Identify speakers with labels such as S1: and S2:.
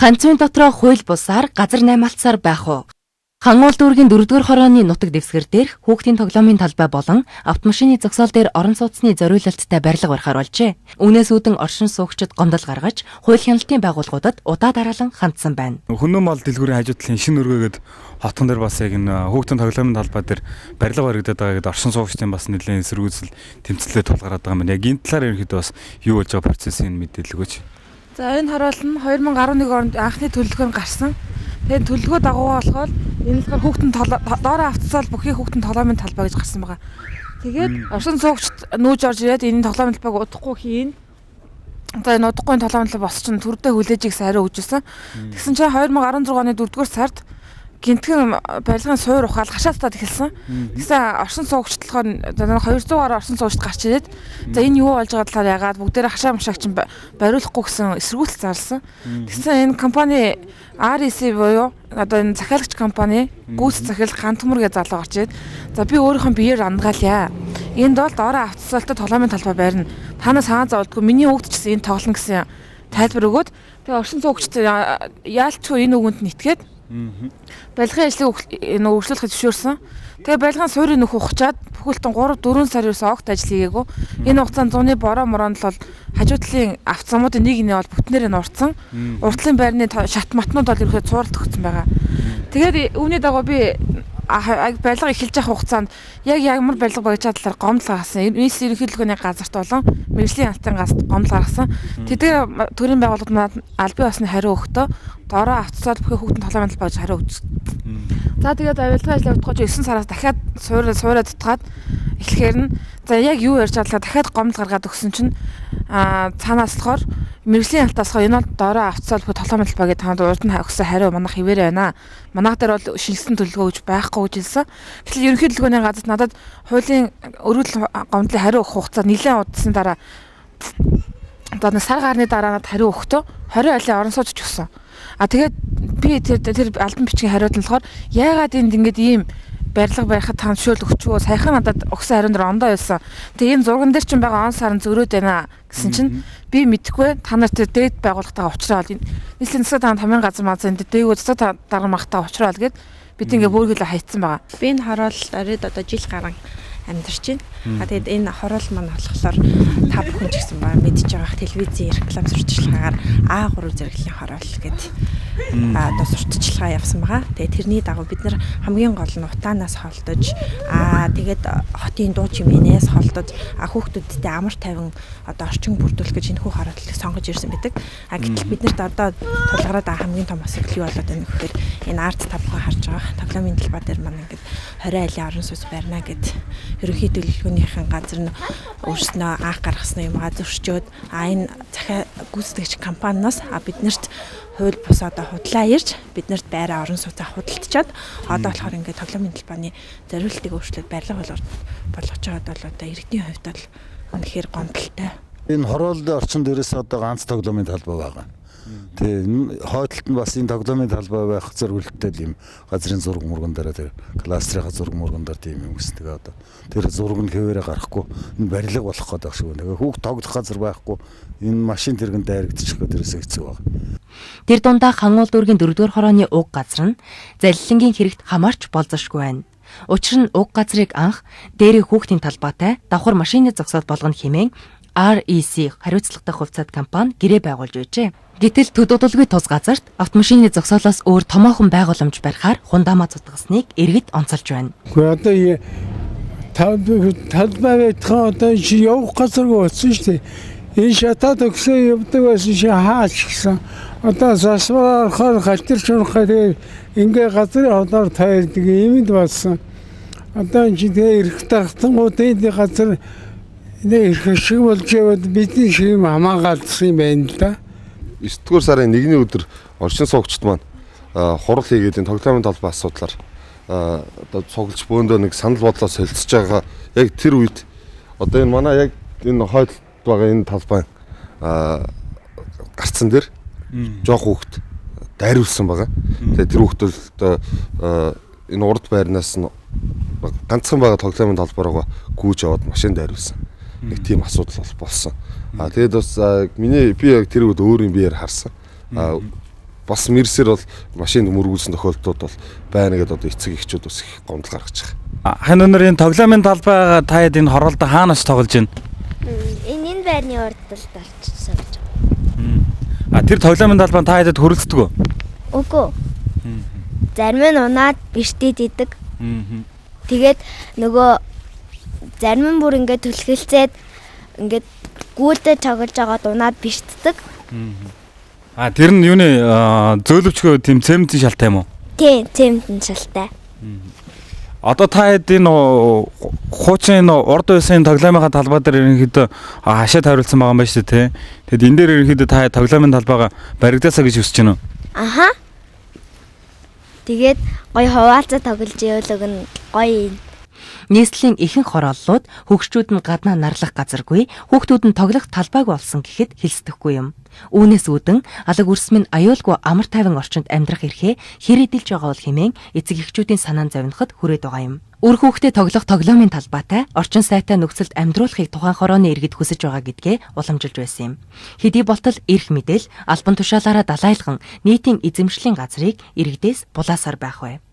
S1: Ганцын дотроо хууль бусаар газар наймаалтсаар байх уу? Хангуул дүүргийн 4-р хорооны нутаг дэвсгэр дээрх хүүхдийн тоглоомын талбай болон автомашины зогсоол дээр орон сууцны зориулалттай барилга барихаар болжээ. Үүнээс үүдэн оршин суугчид гомдол гаргаж, хууль хяналтын байгууллагуудад удаа дараалан хандсан байна.
S2: Хүннү мал дэлгүүрийн хажуу талын шинэ өргөөгээд хотхон дээр бас яг энэ хүүхдийн тоглоомын талбай дээр барилга баригдаад байгаа гэдэг оршин суугчдын бас нэлээд эсэргүүцэл тэмцэлээ тулгараад байгаа юм. Яг энэ талаар ерөнхийдөө бас юу болж байгаа процессын мэдээлэл өгөөч.
S3: За энэ хороол нь 2011 онд анхны төлөвлөгөө гарсан. Тэгээд төлөвлөгөө дагуу болохоор энэ л хүүхдийн доороо автцаал бүхий хүүхдийн тоглоомын талбай гэж гарсан байгаа. Тэгээд оршин суугчд нүүж орж ирээд энэ тоглоомын талбайг удахгүй хийн. Одоо энэ удахгүй тоглоомын талбай босч нь төрдөө хүлээж их сайраа өгжсэн. Тэгсэн чинь 2016 оны 4-р сард гинтгэн барилгын суур ухаал хашаалтаад эхэлсэн. Тэгсэн оршин суугчд болохоор 200 гаруй оршин суугчд гарч ирээд за энэ юу болж байгаа талаар яагаад бүгдээрээ хашаа мушаагч бариулахгүй гэсэн эсэргүүцэл зарласан. Тэгсэн энэ компани REC буюу одоо энэ захиалагч компани гүйц захирал Гантмөр гэж залуу гарч ирээд за би өөрийнхөө биеэр андгаалъя. Энд бол доороо автцаалтай тоглоомын талбай барина. Танаас хаан зовдгүй миний хүүхд ч гэсэн энэ тоглоно гэсэн тайлбар өгөөд тэгээ оршин суугчд яалтчгүй энэ үгэнд нэтгээд барилгын ажлыг өргөжлөхөд зөвшөөрсөн. Тэгээ барилгын суурийг нөх ухчаад бүхэлдэн 3-4 сар ерөөсөө огт ажил хийгээгүй. Энэ хугацаанд зуны бороо моронд л хажуу талын автцамуудын нэг нь бол бүтнээрээ нурцсан. Уртлын байрны шат матнууд бол ерөөсөө цууралт өгсөн байгаа. Тэгээд үүний дагуу би барилга эхэлж явах хугацаанд яг ямар барилга багжаа талаар гомдол гаргасан. Нийс ерөнхийлөгөөний газарт болон мэргэжлийн алтын газарт гомдол гаргасан. Тэдгээр төрийн байгууллагууд албан ёсны хариу өгтөө доороо автцаад бүхий хүүхдийн тоглоомын талбай гэж хариу өгсөн. За тэгээд авилгын ажил явуулах 9 сараас дахиад суураад татгаад эхлэхээр нь за яг юу ярьж байгаа дахиад гомдол гаргаад өгсөн чинь цаанаас болохоор мэргэжлийн алтаас энэ бол доороо автцаад бүхий тоглоомын талбай гэдэг танд урд нь өгсөн хариу манайх хിവэрэ байна. Манайх дээр бол шинжилсэн төлөвлөгөө гэж байхгүй гэж хэлсэн. Тэгэхээр ерөнхийлөгөөний газарт надад хуулийн өргөдөл гомдлын хариу өгөх хугацаа нэлээд удасны дараа одоо сар гарны дараа надад хариу өгөхдөө 20 айлын орон сууж өгсөн. Тэгээд би тэр албан бичгийн хариуд нь болохоор яагаад энд ингэж ийм барилга барихад та зөвшөөрөл өгчвөө саяхан надад өгсөн хариун дээр ондоо байсан. Тэгээ энэ зурган дээр чинь байгаа он сарын зөрөөд байна гэсэн чинь би мэдэхгүй та нар тэр дээд байгууллагатайгаа уулзраад нийслэлийн засаг таамаг тамирын газар маа зэн дээгүү засаг дарамтайгаа уулзраад гээд бид ингээ бүргэлээ хайцсан байгаа.
S4: Би энэ хороол оройд одоо жил гарan амьдарч байна. Тэгээд энэ хороол маань болохоор та бүхэн ч гэсэн мэдж байгаа телевизийн реклам сурталчилгаагаар А3 зэрэглэлийн хороол гэдэг одоо сурталчилгаа явсан байгаа. Тэгээд тэрний дагуу бид нар хамгийн гол нь утаанаас холдож тэгээд хотын дуу чимээнээс холдож хүүхдүүдтэй амар тайван одоо орчин бүрдүүлэх гэж энэ хүү хорооллыг сонгож ирсэн байдаг. Гэтэл бид нарт одоо тулгараад байгаа хамгийн том асуудал юу болоод байна гэхээр энэ арт та бүхэн харж байгаа тоглоомын талбай дээр маань ингээд 20 айлын орон сууц барина гэд ерөнхий төлөвлөгөөнийхэн газар нь өөрснөө анх гаргасан юмгаа зөрчөөд энэ захиа гүйцэтгэгч компаниас биднэрт хууль бус одоо худлаа ирж биднэрт байраа орон сууцаа худалдчихад одоо болохоор ингээд тоглоомын талбайны зориултыг өөрчлөөд барилга болгож байгаад бол одоо иргэдийн хувьд бол үнэхээр гомдолтой.
S5: Энэ хорооллын орчин дээрээс одоо ганц тоглоомын талбай байгаа. Тэгээ хойдолд нь бас энэ тоглоомын талбай байх зориулттай юм газрын зураг мурган дээр тэр кластрын зураг мурган дээр тийм юм гэсэн. Тэгээ одоо тэр зураг нь хэвээрээ гарахгүй энэ барилга болох гэдэг шиг байна. Тэгээ хүүхд тоглох газар байхгүй энэ машин тэргэн дайрагдчих гэх тэрээс хэцүү байна.
S1: Тэр дундаа Хангуул дүүргийн 4-р хорооны уг газар нь залилангийн хэрэгт хамаарч болзошгүй байна. Учир нь уг газрыг анх дээрээ хүүхдийн талбайтай давхар машины зогсоод болгоно хэмээн REC хариуцлагатай хувьцаат компани гэрээ байгуулж байжээ. Гэтэл төдөлгүй тус газарт автомашины зогсоолоос өөр томоохон байгууламж барихаар хундаамаа зутгасныг иргэд онцолж байна.
S6: Гэхдээ одоо талбай байтхан одоо явах газаргүй болсон шүү дээ. Энэ шатаад өгсөн явдаг байсан чи хаач гисэн. Одоо засвар орохоор галтэрч унахаар ингээ газрын hodоор тайлдаг юмд болсон. Одоо энэ тэгээ ирэх тахтангуудын газар ирэх шиг болж яваад бидний шиг хамаагаалсан юм байна л да.
S7: 9-р сарын 1-ний өдөр оршин суугчд маань хурал хийгээд энэ тоглоомын талбай асуудлаар одоо цуглаж бөөндөө нэг санал бодлоо солилцож байгаа яг тэр үед одоо энэ манай яг энэ хойд байгаа энэ талбай гарцсан дээр жоох хүүхд дайруулсан байгаа. Тэгээ тэр хүүхд бол энэ урд байрнаас нь ганцхан байгаа тоглоомын талбай руу гүйж аваад машин дайруулсан. Нэг тийм асуудал болсон. Тэгээд бас би яг тэр үед өөрийн биеэр харсан. бас мэрсээр бол машинд мөргүүлсэн тохиолдлууд бол байна гэдээ одоо эцэг эхчүүд бас их гомдол гаргаж байгаа.
S2: Хань өнөр энэ тоглоомын талбайгаа та хэд энэ хороолдо хаанаас тоглож байна?
S8: Энэ байрны урдталд орчихсон гэж байна.
S2: Тэр тоглоомын талбай та хэдэд хөрөлцдөг үү?
S8: Үгүй. Зарим нь унаад биштэд идэг. Тэгээд нөгөө зарим нь бүр ингээд түлхэлцээд ингээд гүйдэ тоглож байгаад унаад биштдэг.
S2: Тэр нь юуны зөөлөвчгөө тийм цементийн шалтай юм уу?
S8: Тийм, цементийн шалтай.
S2: Одоо та хэд энэ хуучин урд үеийн тоглоомын талбай дээр ерөнхийдөө хашаад хариулсан байгаа юм байна шүү дээ. Тэгэд энэ дээр ерөнхийдөө та тоглоомын талбайгаа баригдаасаа гэж хүсэж байна уу?
S8: Аха. Тэгээд гоё хуваалцаа тоглож явуулаг нь гоё.
S1: Нийслэлийн ихэнх хорооллууд хөгшчүүд нь гаднаа нарлах газаргүй, хүүхдүүд нь тоглох талбайг болсон гэхэд хэлсдэхгүй юм. Үүнээс үүдэн алаг үрс минь аюулгүй амар тайван орчинд амьдрах эрхээ хэрэгдэлж байгаа бол хэмээн эцэг эхчүүдийн санаанд зовноход хүрээд байгаа юм. Үр хүүхдэд тоглох тоглоомын талбайтай орчин сайтай нөхцөлд амьдруулахыг тухайн хорооны иргэд хүсэж байгаа гэдгээ уламжилж байсан юм. Хэдий болтол эрх мэдэл албан тушаалаараа далайлган нийтийн эзэмшлийн газрыг иргэдээс булаасаар байх вэ.